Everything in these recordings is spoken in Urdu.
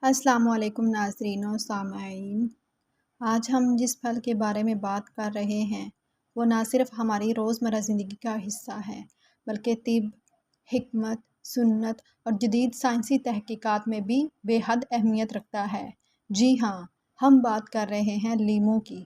السلام علیکم ناظرین و سامعین۔ آج ہم جس پھل کے بارے میں بات کر رہے ہیں وہ نہ صرف ہماری روزمرہ زندگی کا حصہ ہے بلکہ طب، حکمت، سنت اور جدید سائنسی تحقیقات میں بھی بے حد اہمیت رکھتا ہے۔ جی ہاں، ہم بات کر رہے ہیں لیموں کی۔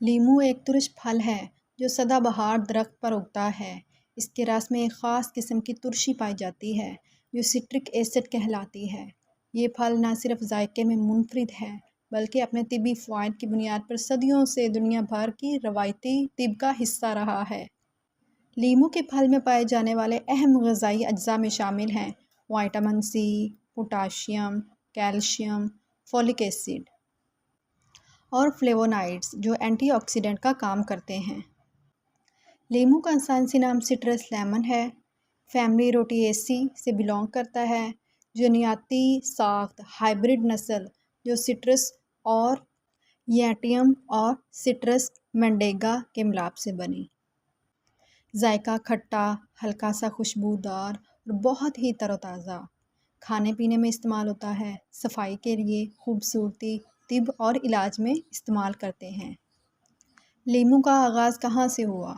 لیموں ایک ترش پھل ہے جو سدا بہار درخت پر اگتا ہے۔ اس کے رس میں ایک خاص قسم کی ترشی پائی جاتی ہے جو سٹرک ایسڈ کہلاتی ہے۔ یہ پھل نہ صرف ذائقے میں منفرد ہے بلکہ اپنے طبی فوائد کی بنیاد پر صدیوں سے دنیا بھر کی روایتی طب کا حصہ رہا ہے۔ لیموں کے پھل میں پائے جانے والے اہم غذائی اجزاء میں شامل ہیں vitamin C, potassium, calcium, folic acid اور فلیوونائڈز جو اینٹی آکسیڈنٹ کا کام کرتے ہیں۔ لیموں کا سائنسی نام سٹرس لیمن ہے۔ فیملی روٹییسی سے بلونگ کرتا ہے۔ جینیاتی ساخت ہائبرڈ نسل جو سٹرس اور یٹیم اور سٹرس مینڈیگا کے ملاپ سے بنی۔ ذائقہ کھٹا، ہلکا سا خوشبودار اور بہت ہی تر و تازہ۔ کھانے پینے میں استعمال ہوتا ہے، صفائی کے لیے، خوبصورتی، طب اور علاج میں استعمال کرتے ہیں۔ لیموں کا آغاز کہاں سے ہوا؟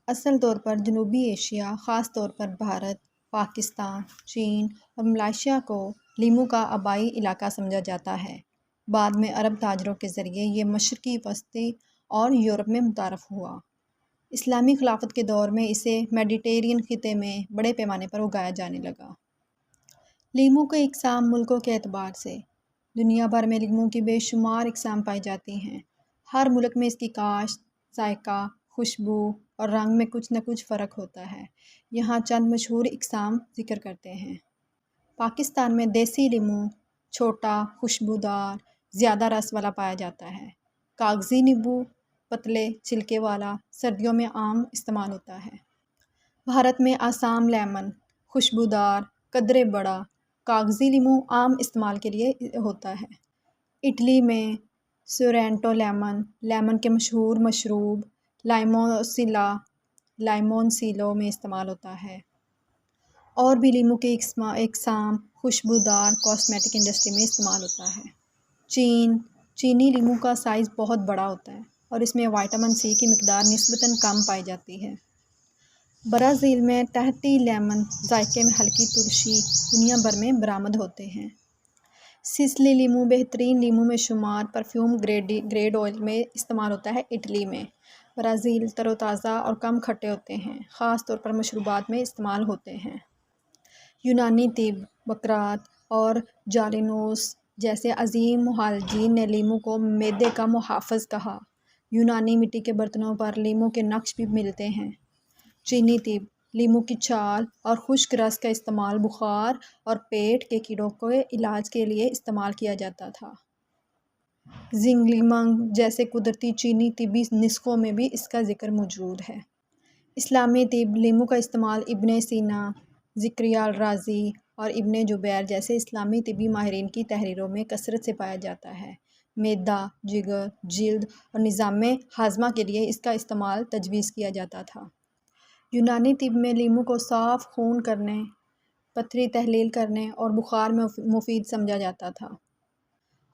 اصل طور پر جنوبی ایشیا، خاص طور پر بھارت، پاکستان، چین اور ملائیشیا کو لیموں کا آبائی علاقہ سمجھا جاتا ہے۔ بعد میں عرب تاجروں کے ذریعے یہ مشرقی وسطی اور یورپ میں متعارف ہوا۔ اسلامی خلافت کے دور میں اسے میڈیٹرینین خطے میں بڑے پیمانے پر اگایا جانے لگا۔ لیموں کے اقسام ملکوں کے اعتبار سے دنیا بھر میں لیموں کی بے شمار اقسام پائی جاتی ہیں۔ ہر ملک میں اس کی کاشت، ذائقہ، خوشبو اور رنگ میں کچھ نہ کچھ فرق ہوتا ہے۔ یہاں چند مشہور اقسام ذکر کرتے ہیں۔ پاکستان میں دیسی لیموں چھوٹا، خوشبودار، زیادہ رس والا پایا جاتا ہے۔ کاغذی نیبو پتلے چھلکے والا سردیوں میں عام استعمال ہوتا ہے۔ بھارت میں آسام لیمن خوشبودار، قدرے بڑا، کاغذی لیموں عام استعمال کے لیے ہوتا ہے۔ اٹلی میں سورینٹو لیمن، لیمن کے مشہور مشروب لائمونسیلو میں استعمال ہوتا ہے۔ اور بھی لیموں کے اقسام خوشبودار کاسمیٹک انڈسٹری میں استعمال ہوتا ہے۔ چینی لیموں کا سائز بہت بڑا ہوتا ہے اور اس میں وٹامن سی کی مقدار نسبتاً کم پائی جاتی ہے۔ برازیل میں ٹہتی لیمن ذائقے میں ہلکی ترشی دنیا بھر میں برآمد ہوتے ہیں۔ سسلی لیموں بہترین لیموں میں شمار، پرفیوم گریڈ آئل میں استعمال ہوتا ہے۔ اٹلی میں برازیل تر و تازہ اور کم کھٹے ہوتے ہیں، خاص طور پر مشروبات میں استعمال ہوتے ہیں۔ یونانی طب، بکرات اور جالینوس جیسے عظیم معالجین نے لیموں کو معدے کا محافظ کہا۔ یونانی مٹی کے برتنوں پر لیموں کے نقش بھی ملتے ہیں۔ چینی طب، لیموں کی چھال اور خشک رس کا استعمال بخار اور پیٹ کے کیڑوں کے علاج کے لیے استعمال کیا جاتا تھا۔ زنگلیمنگ جیسے قدرتی چینی طبی نسخوں میں بھی اس کا ذکر موجود ہے۔ اسلامی طب، لیموں کا استعمال ابن سینا، زکریا الرازی اور ابن جبیر جیسے اسلامی طبی ماہرین کی تحریروں میں کثرت سے پایا جاتا ہے۔ معدہ، جگر، جلد اور نظام ہاضمہ کے لیے اس کا استعمال تجویز کیا جاتا تھا۔ یونانی طب میں لیموں کو صاف خون کرنے، پتھری تحلیل کرنے اور بخار میں مفید سمجھا جاتا تھا۔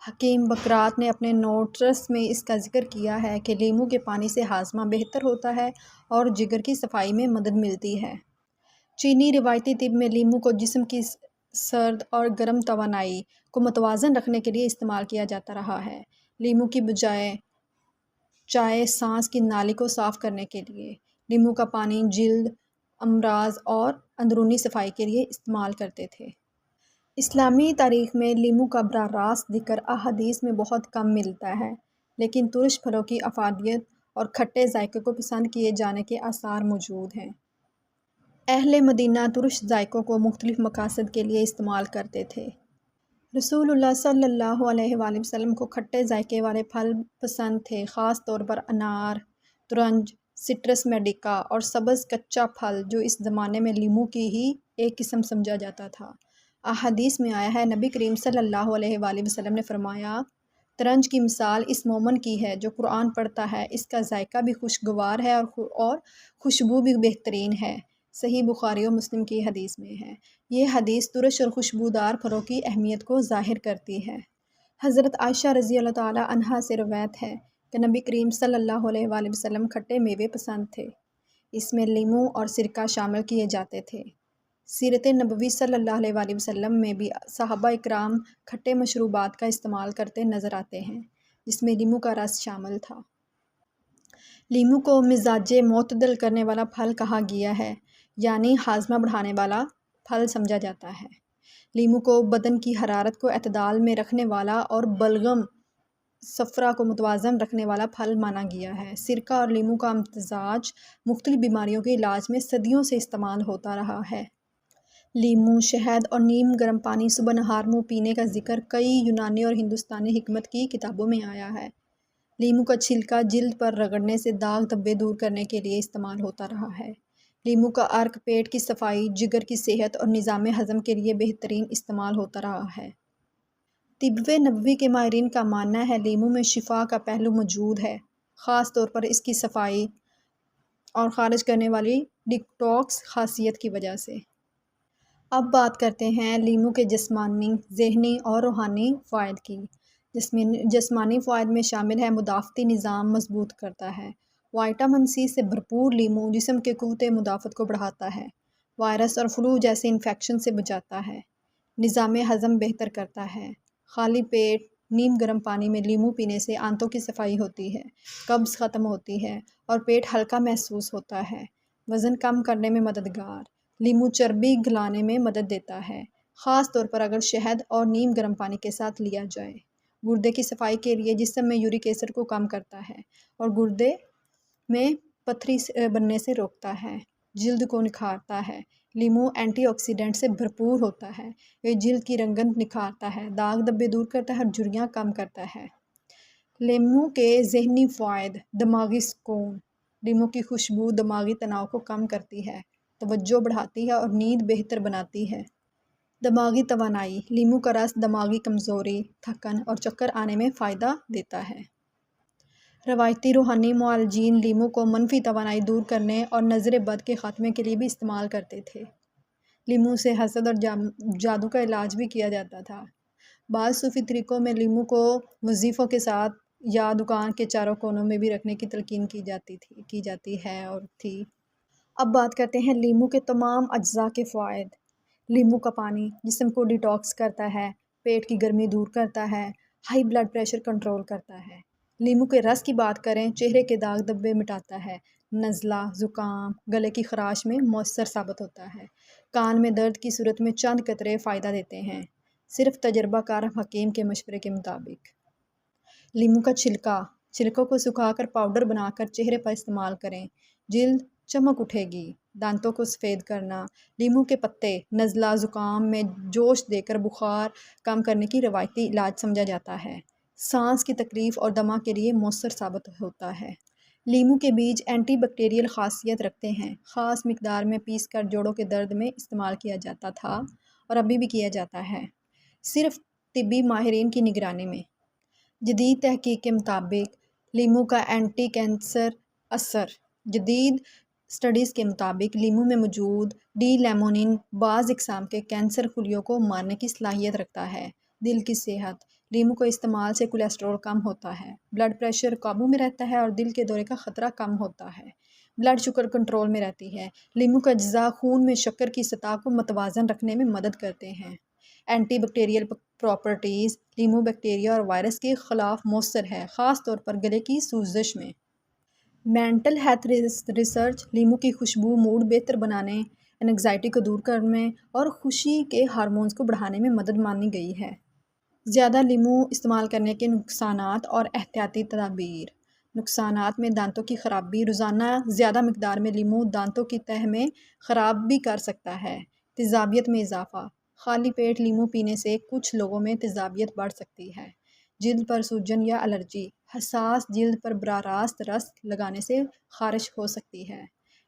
حکیم بکرات نے اپنے نوٹس میں اس کا ذکر کیا ہے کہ لیموں کے پانی سے ہاضمہ بہتر ہوتا ہے اور جگر کی صفائی میں مدد ملتی ہے۔ چینی روایتی طب میں لیموں کو جسم کی سرد اور گرم توانائی کو متوازن رکھنے کے لیے استعمال کیا جاتا رہا ہے۔ لیموں کی بجائے چائے سانس کی نالی کو صاف کرنے کے لیے، لیموں کا پانی جلد، امراض اور اندرونی صفائی کے لیے استعمال کرتے تھے۔ اسلامی تاریخ میں لیموں کا براہ راست ذکر احادیث میں بہت کم ملتا ہے، لیکن ترش پھلوں کی افادیت اور کھٹے ذائقے کو پسند کیے جانے کے آثار موجود ہیں۔ اہل مدینہ ترش ذائقوں کو مختلف مقاصد کے لیے استعمال کرتے تھے۔ رسول اللہ صلی اللہ علیہ وآلہ وسلم کو کھٹے ذائقے والے پھل پسند تھے، خاص طور پر انار، ترنج، سٹرس میڈیکا اور سبز کچا پھل جو اس زمانے میں لیموں کی ہی ایک قسم سمجھا جاتا تھا۔ احادیث میں آیا ہے، نبی کریم صلی اللہ علیہ وآلہ وسلم نے فرمایا، ترنج کی مثال اس مومن کی ہے جو قرآن پڑھتا ہے، اس کا ذائقہ بھی خوشگوار ہے اور خوشبو بھی بہترین ہے۔ صحیح بخاری و مسلم کی حدیث میں ہے۔ یہ حدیث ترش اور خوشبودار پھلوں کی اہمیت کو ظاہر کرتی ہے۔ حضرت عائشہ رضی اللہ تعالیٰ عنہا سے روایت ہے کہ نبی کریم صلی اللہ علیہ وآلہ وسلم کھٹے میوے پسند تھے۔ اس میں لیموں اور سرکہ شامل کیے جاتے تھے۔ سیرت نبوی صلی اللہ علیہ وآلہ وسلم میں بھی صحابہ اکرام کھٹے مشروبات کا استعمال کرتے نظر آتے ہیں، جس میں لیموں کا رس شامل تھا۔ لیموں کو مزاج معتدل کرنے والا پھل کہا گیا ہے، یعنی ہاضمہ بڑھانے والا پھل سمجھا جاتا ہے۔ لیموں کو بدن کی حرارت کو اعتدال میں رکھنے والا اور بلغم صفرا کو متوازن رکھنے والا پھل مانا گیا ہے۔ سرکہ اور لیموں کا امتزاج مختلف بیماریوں کے علاج میں صدیوں سے استعمال ہوتا رہا ہے۔ لیموں، شہد اور نیم گرم پانی صبح نہار منہ پینے کا ذکر کئی یونانی اور ہندوستانی حکمت کی کتابوں میں آیا ہے۔ لیموں کا چھلکا جلد پر رگڑنے سے داغ دھبے دور کرنے کے لیے استعمال ہوتا رہا ہے۔ لیموں کا عرق پیٹ کی صفائی، جگر کی صحت اور نظام ہضم کے لیے بہترین استعمال ہوتا رہا ہے۔ طب نبوی کے ماہرین کا ماننا ہے لیموں میں شفا کا پہلو موجود ہے، خاص طور پر اس کی صفائی اور خارج کرنے والی ڈیٹاکس خاصیت کی وجہ سے۔ اب بات کرتے ہیں لیموں کے جسمانی، ذہنی اور روحانی فوائد کی۔ جسمانی فوائد میں شامل ہے مدافعتی نظام مضبوط کرتا ہے۔ وٹامن سی سے بھرپور لیموں جسم کے قوت مدافعت کو بڑھاتا ہے، وائرس اور فلو جیسے انفیکشن سے بچاتا ہے، نظام ہضم بہتر کرتا ہے۔ خالی پیٹ نیم گرم پانی میں لیموں پینے سے آنتوں کی صفائی ہوتی ہے، قبض ختم ہوتی ہے اور پیٹ ہلکا محسوس ہوتا ہے۔ وزن کم کرنے میں مددگار۔ لیموں چربی گلانے میں مدد دیتا ہے، خاص طور پر اگر شہد اور نیم گرم پانی کے ساتھ لیا جائے۔ گردے کی صفائی کے لیے جسم میں یورک ایسڈ کو کم کرتا ہے اور گردے میں پتھری بننے سے روکتا ہے۔ جلد کو نکھارتا ہے۔ لیموں اینٹی آکسیڈنٹ سے بھرپور ہوتا ہے، یہ جلد کی رنگت نکھارتا ہے، داغ دھبے دور کرتا ہے اور جھریاں کم کرتا ہے۔ لیموں کے ذہنی فوائد: دماغی سکون۔ لیموں کی خوشبو دماغی تناؤ کو کم کرتی ہے، توجہ بڑھاتی ہے اور نیند بہتر بناتی ہے۔ دماغی توانائی۔ لیموں کا رس دماغی کمزوری، تھکن اور چکر آنے میں فائدہ دیتا ہے۔ روایتی روحانی معالجین لیموں کو منفی توانائی دور کرنے اور نظر بد کے خاتمے کے لیے بھی استعمال کرتے تھے۔ لیموں سے حسد اور جادو کا علاج بھی کیا جاتا تھا۔ بعض صوفی طریقوں میں لیموں کو وظیفوں کے ساتھ یا دکان کے چاروں کونوں میں بھی رکھنے کی تلقین کی جاتی ہے اور تھی۔ اب بات کرتے ہیں لیموں کے تمام اجزاء کے فوائد۔ لیموں کا پانی جسم کو ڈیٹاکس کرتا ہے، پیٹ کی گرمی دور کرتا ہے، ہائی بلڈ پریشر کنٹرول کرتا ہے۔ لیموں کے رس کی بات کریں، چہرے کے داغ دھبے مٹاتا ہے، نزلہ، زکام، گلے کی خراش میں مؤثر ثابت ہوتا ہے۔ کان میں درد کی صورت میں چند قطرے فائدہ دیتے ہیں، صرف تجربہ کار حکیم کے مشورے کے مطابق۔ لیموں کا چھلکوں کو سکھا کر پاؤڈر بنا کر چہرے پر استعمال کریں، جلد چمک اٹھے گی۔ دانتوں کو سفید کرنا۔ لیموں کے پتے نزلہ زکام میں جوش دے کر بخار کم کرنے کی روایتی علاج سمجھا جاتا ہے۔ سانس کی تکلیف اور دمہ کے لیے مؤثر ثابت ہوتا ہے۔ لیموں کے بیج اینٹی بیکٹیریل خاصیت رکھتے ہیں، خاص مقدار میں پیس کر جوڑوں کے درد میں استعمال کیا جاتا تھا اور ابھی بھی کیا جاتا ہے، صرف طبی ماہرین کی نگرانی میں۔ جدید تحقیق کے مطابق لیموں کا اینٹی کینسر اثر۔ جدید اسٹڈیز کے مطابق لیموں میں موجود ڈی لیمونین بعض اقسام کے کینسر خلیوں کو مارنے کی صلاحیت رکھتا ہے۔ دل کی صحت۔ لیموں کے استعمال سے کولیسٹرول کم ہوتا ہے، بلڈ پریشر قابو میں رہتا ہے اور دل کے دورے کا خطرہ کم ہوتا ہے۔ بلڈ شوگر کنٹرول میں رہتی ہے۔ لیموں کا اجزاء خون میں شکر کی سطح کو متوازن رکھنے میں مدد کرتے ہیں۔ Antibacterial properties. لیموں بیکٹیریا اور وائرس کے خلاف مؤثر ہے، خاص طور پر گلے کی سوزش میں۔ Mental health research. لیموں کی خوشبو موڈ بہتر بنانے، انگزائٹی کو دور کرنے اور خوشی کے ہارمونز کو بڑھانے میں مدد مانی گئی ہے۔ زیادہ لیموں استعمال کرنے کے نقصانات اور احتیاطی تدابیر۔ نقصانات میں دانتوں کی خرابی۔ روزانہ زیادہ مقدار میں لیموں دانتوں کی تہ میں خراب بھی کر سکتا ہے۔ تیزابیت میں اضافہ۔ خالی پیٹ لیموں پینے سے کچھ لوگوں میں تیزابیت بڑھ سکتی ہے۔ جلد پر سوجن یا الرجی۔ حساس جلد پر براہ راست رس لگانے سے خارش ہو سکتی ہے۔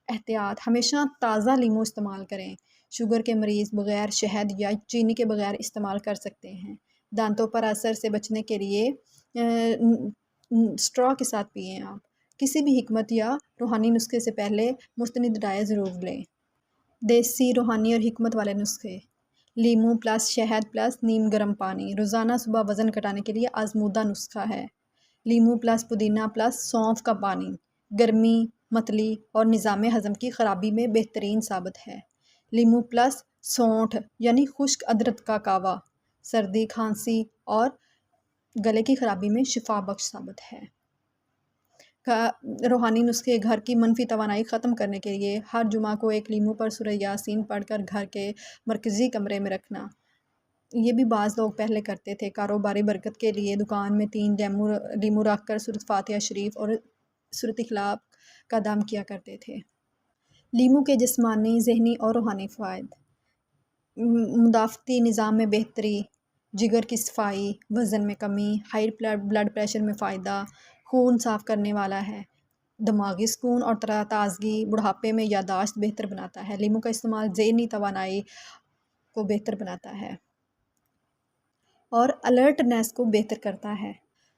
احتیاط: ہمیشہ تازہ لیموں استعمال کریں۔ شوگر کے مریض بغیر شہد یا چینی کے بغیر استعمال کر سکتے ہیں۔ دانتوں پر اثر سے بچنے کے لیے اسٹرا کے ساتھ پئیں۔ آپ کسی بھی حکمت یا روحانی نسخے سے پہلے مستند رائے ضرور لیں۔ دیسی روحانی اور حکمت والے نسخے: لیمو پلس شہد پلس نیم گرم پانی روزانہ صبح وزن گھٹانے کے لیے آزمودہ نسخہ ہے۔ لیمو پلس پودینہ پلس سونف کا پانی گرمی، متلی اور نظام ہضم کی خرابی میں بہترین ثابت ہے۔ لیمو پلس سونٹھ یعنی خشک ادرک کا کہوہ سردی، کھانسی اور گلے کی خرابی میں شفا بخش ثابت ہے۔ روحانی نسخے: گھر کی منفی توانائی ختم کرنے کے لیے ہر جمعہ کو ایک لیمو پر سورہ یاسین پڑھ کر گھر کے مرکزی کمرے میں رکھنا۔ یہ بھی بعض لوگ پہلے کرتے تھے۔ کاروباری برکت کے لیے دکان میں 3 لیمو رکھ کر سورۃ فاتحہ شریف اور سورۃ اخلاص کا دم کیا کرتے تھے۔ لیمو کے جسمانی، ذہنی اور روحانی فوائد: مدافعتی نظام میں بہتری، جگر کی صفائی، وزن میں کمی، ہائی بلڈ پریشر میں فائدہ، خون صاف کرنے والا ہے، دماغی سکون اور تازگی، بڑھاپے میں یادداشت بہتر بناتا ہے۔ لیمو کا استعمال ذہنی توانائی کو بہتر بناتا ہے اور الرٹنیس کو بہتر کرتا ہے۔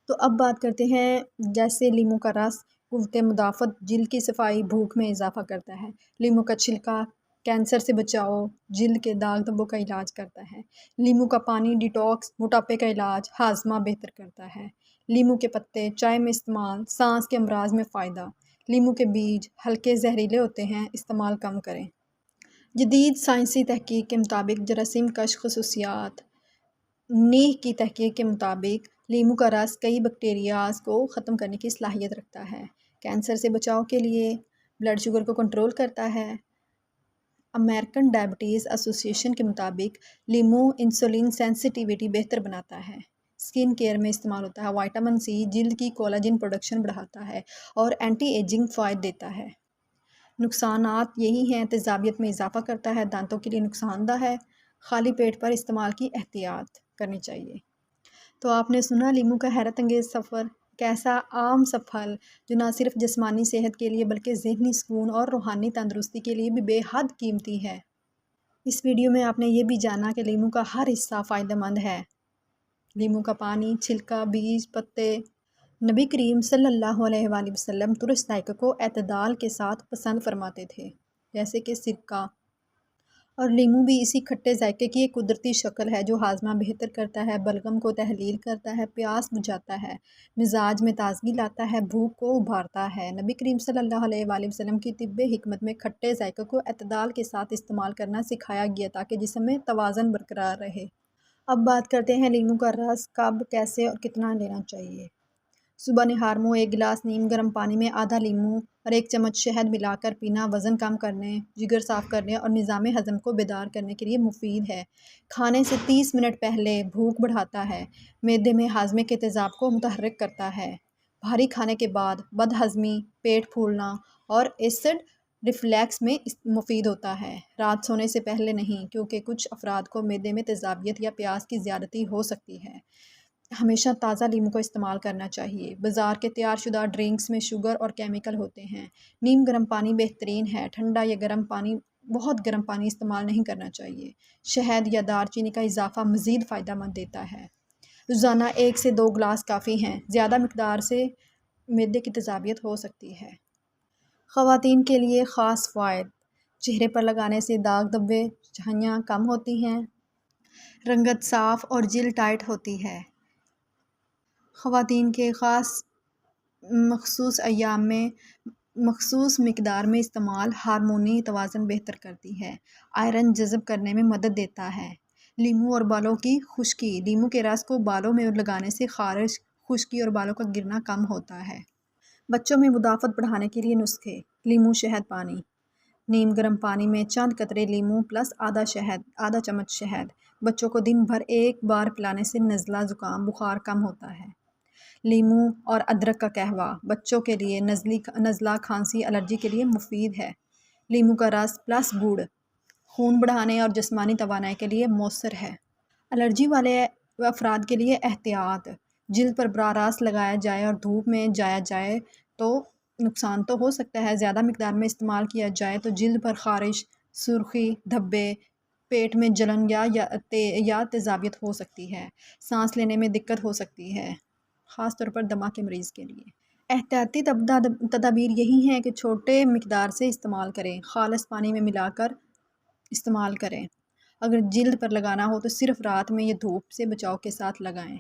تو اب بات کرتے ہیں جیسے لیمو کا رس قوت مدافعت، جلد کی صفائی، بھوک میں اضافہ کرتا ہے۔ لیمو کا چھلکا کینسر سے بچاؤ، جلد کے داغ دھبوں کا علاج کرتا ہے۔ لیمو کا پانی ڈیٹاکس، موٹاپے کا علاج، ہاضمہ بہتر کرتا ہے۔ لیمو کے پتے چائے میں استعمال، سانس کے امراض میں فائدہ۔ لیمو کے بیج ہلکے زہریلے ہوتے ہیں، استعمال کم کریں۔ جدید سائنسی تحقیق کے مطابق جراثیم کش خصوصیات: نیک کی تحقیق کے مطابق لیمو کا رس کئی بیکٹیریاز کو ختم کرنے کی صلاحیت رکھتا ہے۔ کینسر سے بچاؤ کے لیے بلڈ شوگر کو کنٹرول کرتا ہے۔ امریکن ڈائبٹیز ایسوسی ایشن کے مطابق لیمو انسولین سینسٹیویٹی بہتر بناتا ہے۔ اسکن کیئر میں استعمال ہوتا ہے۔ وٹامن سی جلد کی کولاجن پروڈکشن بڑھاتا ہے اور اینٹی ایجنگ فوائد دیتا ہے۔ نقصانات یہی ہیں: تیزابیت میں اضافہ کرتا ہے، دانتوں کے لیے نقصان دہ ہے، خالی پیٹ پر استعمال کی احتیاط کرنی چاہیے۔ تو آپ نے سنا لیمو کا حیرت انگیز سفر، ایسا عام سا پھل جو نہ صرف جسمانی صحت کے لیے بلکہ ذہنی سکون اور روحانی تندرستی کے لیے بھی بے حد قیمتی ہے۔ اس ویڈیو میں آپ نے یہ بھی جانا کہ لیمو کا ہر حصہ فائدہ مند ہے۔ لیمو کا پانی، چھلکا، بیج، پتے۔ نبی کریم صلی اللہ علیہ وآلہ وسلم ترش ذائقہ کو اعتدال کے ساتھ پسند فرماتے تھے، جیسے کہ سرکہ، اور لیمو بھی اسی کھٹے ذائقے کی ایک قدرتی شکل ہے جو ہاضمہ بہتر کرتا ہے، بلغم کو تحلیل کرتا ہے، پیاس بجھاتا ہے، مزاج میں تازگی لاتا ہے، بھوک کو ابھارتا ہے۔ نبی کریم صلی اللہ علیہ وآلہ وسلم کی طب حکمت میں کھٹے ذائقے کو اعتدال کے ساتھ استعمال کرنا سکھایا گیا تاکہ جسم میں توازن برقرار رہے۔ اب بات کرتے ہیں لیمو کا رس کب، کیسے اور کتنا لینا چاہیے۔ صبح نہار منہ 1 گلاس نیم گرم پانی میں آدھا لیمو اور 1 چمچ شہد ملا کر پینا وزن کم کرنے، جگر صاف کرنے اور نظام ہضم کو بیدار کرنے کے لیے مفید ہے۔ کھانے سے 30 منٹ پہلے بھوک بڑھاتا ہے، معدے میں ہاضمے کے تیزاب کو متحرک کرتا ہے، بھاری کھانے کے بعد بد ہضمی، پیٹ پھولنا اور ایسڈ ریفلیکس میں مفید ہوتا ہے۔ رات سونے سے پہلے نہیں، کیونکہ کچھ افراد کو معدے میں تیزابیت یا پیاس کی زیادتی ہو سکتی ہے۔ ہمیشہ تازہ لیمو کا استعمال کرنا چاہیے۔ بازار کے تیار شدہ ڈرنکس میں شوگر اور کیمیکل ہوتے ہیں۔ نیم گرم پانی بہترین ہے۔ ٹھنڈا یا گرم پانی، بہت گرم پانی استعمال نہیں کرنا چاہیے۔ شہد یا دار چینی کا اضافہ مزید فائدہ مند دیتا ہے۔ روزانہ 1 سے 2 گلاس کافی ہیں، زیادہ مقدار سے معدے کی تیزابیت ہو سکتی ہے۔ خواتین کے لیے خاص فوائد: چہرے پر لگانے سے داغ دھبے، جھائیاں کم ہوتی ہیں، رنگت صاف اور جلد ٹائٹ ہوتی ہے۔ خواتین کے مخصوص ایام میں مخصوص مقدار میں استعمال ہارمونی توازن بہتر کرتی ہے، آئرن جذب کرنے میں مدد دیتا ہے۔ لیمو اور بالوں کی خشکی: لیمو کے رس کو بالوں میں لگانے سے خارش، خشکی اور بالوں کا گرنا کم ہوتا ہے۔ بچوں میں مدافعت بڑھانے کے لیے نسخے: لیمو شہد پانی، نیم گرم پانی میں چند قطرے لیمو پلس آدھا چمچ شہد۔ بچوں کو دن بھر 1 بار پلانے سے نزلہ، زکام، بخار کم ہوتا ہے۔ لیمو اور ادرک کا قہوہ بچوں کے لیے نزلہ، کھانسی، الرجی کے لیے مفید ہے۔ لیمو کا رس پلس گڑ خون بڑھانے اور جسمانی توانائی کے لیے مؤثر ہے۔ الرجی والے افراد کے لیے احتیاط: جلد پر براہ راست لگایا جائے اور دھوپ میں جایا جائے تو نقصان تو ہو سکتا ہے۔ زیادہ مقدار میں استعمال کیا جائے تو جلد پر خارش، سرخی، دھبے، پیٹ میں جلن یا تیزابیت ہو سکتی ہے۔ سانس لینے میں دقت ہو سکتی ہے، خاص طور پر دمہ کے مریض کے لیے۔ احتیاطی تدابیر یہی ہیں کہ چھوٹے مقدار سے استعمال کریں، خالص پانی میں ملا کر استعمال کریں۔ اگر جلد پر لگانا ہو تو صرف رات میں یا دھوپ سے بچاؤ کے ساتھ لگائیں۔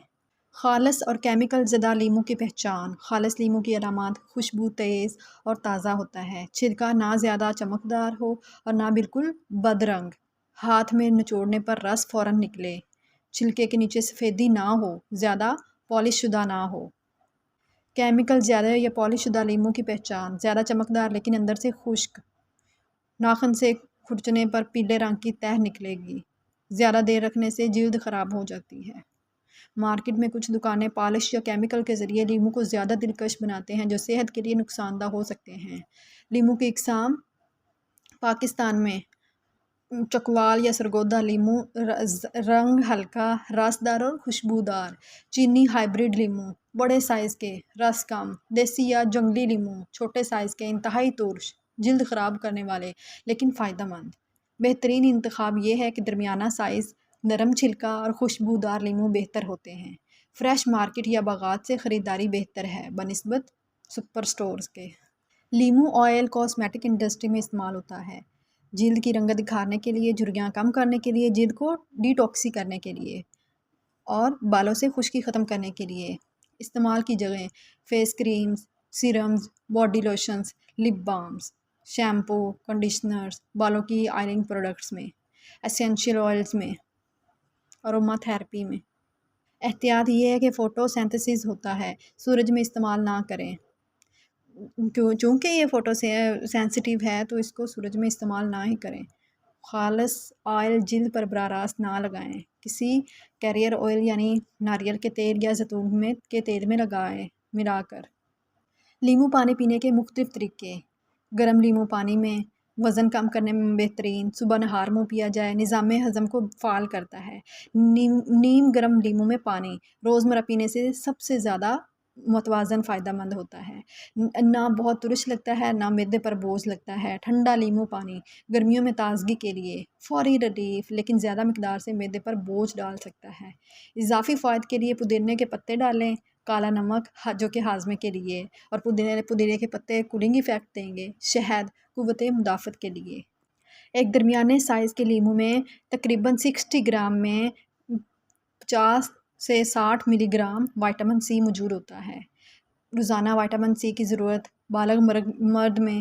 خالص اور کیمیکل زدہ لیموں کی پہچان۔ خالص لیموں کی علامات خوشبو تیز اور تازہ ہوتا ہے، چھلکا نہ زیادہ چمکدار ہو اور نہ بالکل بدرنگ، ہاتھ میں نچوڑنے پر رس فوراً نکلے، چھلکے کے نیچے سفیدی نہ ہو، زیادہ پالش شدہ نہ ہو۔ کیمیکل زیادہ یا پالش شدہ لیموں کی پہچان۔ زیادہ چمکدار لیکن اندر سے خشک، ناخن سے کھرچنے پر پیلے رنگ کی تہہ نکلے گی، زیادہ دیر رکھنے سے جلد خراب ہو جاتی ہے۔ مارکیٹ میں کچھ دکانیں پالش یا کیمیکل کے ذریعے لیموں کو زیادہ دلکش بناتے ہیں جو صحت کے لیے نقصان دہ ہو سکتے ہیں۔ لیموں کی اقسام پاکستان میں چکوال یا سرگودا لیموں رنگ ہلکا، رس دار اور خوشبودار، چینی ہائیبرڈ لیموں بڑے سائز کے، رس کم، دیسی یا جنگلی لیموں چھوٹے سائز کے، انتہائی ترش، جلد خراب کرنے والے لیکن فائدہ مند۔ بہترین انتخاب یہ ہے کہ درمیانہ سائز، نرم چھلکا اور خوشبودار لیموں بہتر ہوتے ہیں۔ فریش مارکیٹ یا باغات سے خریداری بہتر ہے بنسبت سپر سٹورز کے۔ لیموں آئل کاسمیٹک انڈسٹری میں استعمال ہوتا ہے، جلد کی رنگت دکھانے کے لیے، جھریاں کم کرنے کے لیے، جلد کو ڈیٹاکسی کرنے کے لیے اور بالوں سے خشکی ختم کرنے کے لیے۔ استعمال کی جگہیں face creams, serums, body lotions, lip balms, shampoo, conditioners, بالوں کی آئلنگ پروڈکٹس میں، ایسینشیل آئلز میں، اروما تھراپی میں۔ احتیاط یہ ہے کہ فوٹو سینتھسس ہوتا ہے، سورج میں استعمال نہ کریں، چونکہ یہ فوٹو سینسٹیو ہے تو اس کو سورج میں استعمال نہ ہی کریں۔ خالص آئل جلد پر براہ راست نہ لگائیں، کسی کیریئر آئل یعنی ناریل کے تیل یا زیتون کے تیل میں ملا کر۔ لیموں پانی پینے کے مختلف طریقے۔ گرم لیموں پانی میں وزن کم کرنے میں بہترین، صبح نہار منہ پیا جائے، نظام ہضم کو فعال کرتا ہے۔ نیم گرم لیموں میں پانی روزمرہ پینے سے سب سے زیادہ متوازن فائدہ مند ہوتا ہے، نہ بہت ترش لگتا ہے نہ معدے پر بوجھ لگتا ہے۔ ٹھنڈا لیموں پانی گرمیوں میں تازگی کے لیے، فوری ریلیف، لیکن زیادہ مقدار سے معدے پر بوجھ ڈال سکتا ہے۔ اضافی فوائد کے لیے پودینے کے پتے ڈالیں، کالا نمک جو کہ ہاضمے کے لیے، اور پودینے کے پتے کولنگ ایفیکٹ دیں گے۔ شہد قوت مدافعت کے لیے۔ ایک درمیانے سائز کے لیموں میں تقریباً 60 گرام میں 50 سے 60 ملی گرام وٹامن سی موجود ہوتا ہے۔ روزانہ وٹامن سی کی ضرورت بالغ مرد میں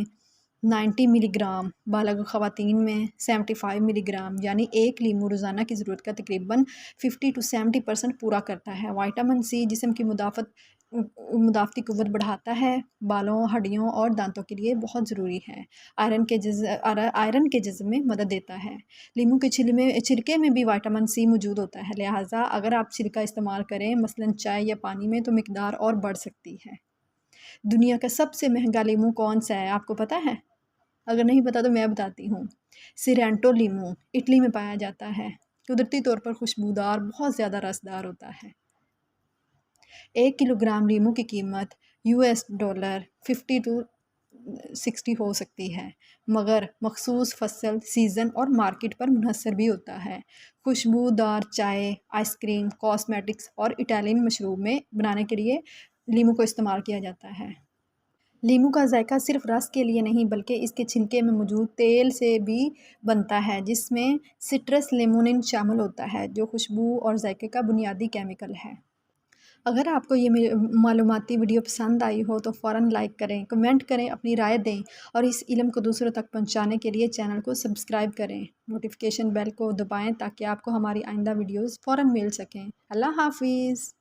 90 ملی گرام، بالغ خواتین میں 75 ملی گرام، یعنی ایک لیموں روزانہ کی ضرورت کا تقریباً 50 سے 70% پورا کرتا ہے۔ وٹامن سی جسم کی مدافعتی قوت بڑھاتا ہے، بالوں، ہڈیوں اور دانتوں کے لیے بہت ضروری ہے۔ آئرن کے جذب میں مدد دیتا ہے۔ لیموں کے چھلکے میں بھی وٹامن سی موجود ہوتا ہے، لہٰذا اگر آپ چھلکا استعمال کریں مثلاً چائے یا پانی میں تو مقدار اور بڑھ سکتی ہے۔ دنیا کا سب سے مہنگا لیموں کون سا ہے آپ کو پتہ ہے؟ اگر نہیں پتہ تو میں بتاتی ہوں۔ سیرینٹو لیموں اٹلی میں پایا جاتا ہے، قدرتی طور پر خوشبودار، بہت زیادہ رسدار ہوتا ہے۔ 1 کلو گرام لیموں کی قیمت $50 to 60 ہو سکتی ہے، مگر مخصوص فصل، سیزن اور مارکیٹ پر منحصر بھی ہوتا ہے۔ خوشبودار چائے، آئس کریم، کاسمیٹکس اور اٹالین مشروب میں بنانے کے لیے لیموں کو استعمال کیا جاتا ہے۔ لیموں کا ذائقہ صرف رس کے لیے نہیں بلکہ اس کے چھلکے میں موجود تیل سے بھی بنتا ہے، جس میں سٹرس لیمونین شامل ہوتا ہے جو خوشبو اور ذائقے کا بنیادی کیمیکل ہے۔ اگر آپ کو یہ معلوماتی ویڈیو پسند آئی ہو تو فوراً لائک کریں، کمنٹ کریں، اپنی رائے دیں اور اس علم کو دوسروں تک پہنچانے کے لیے چینل کو سبسکرائب کریں، نوٹیفیکیشن بیل کو دبائیں تاکہ آپ کو ہماری آئندہ ویڈیوز فوراً مل سکیں۔ اللہ حافظ۔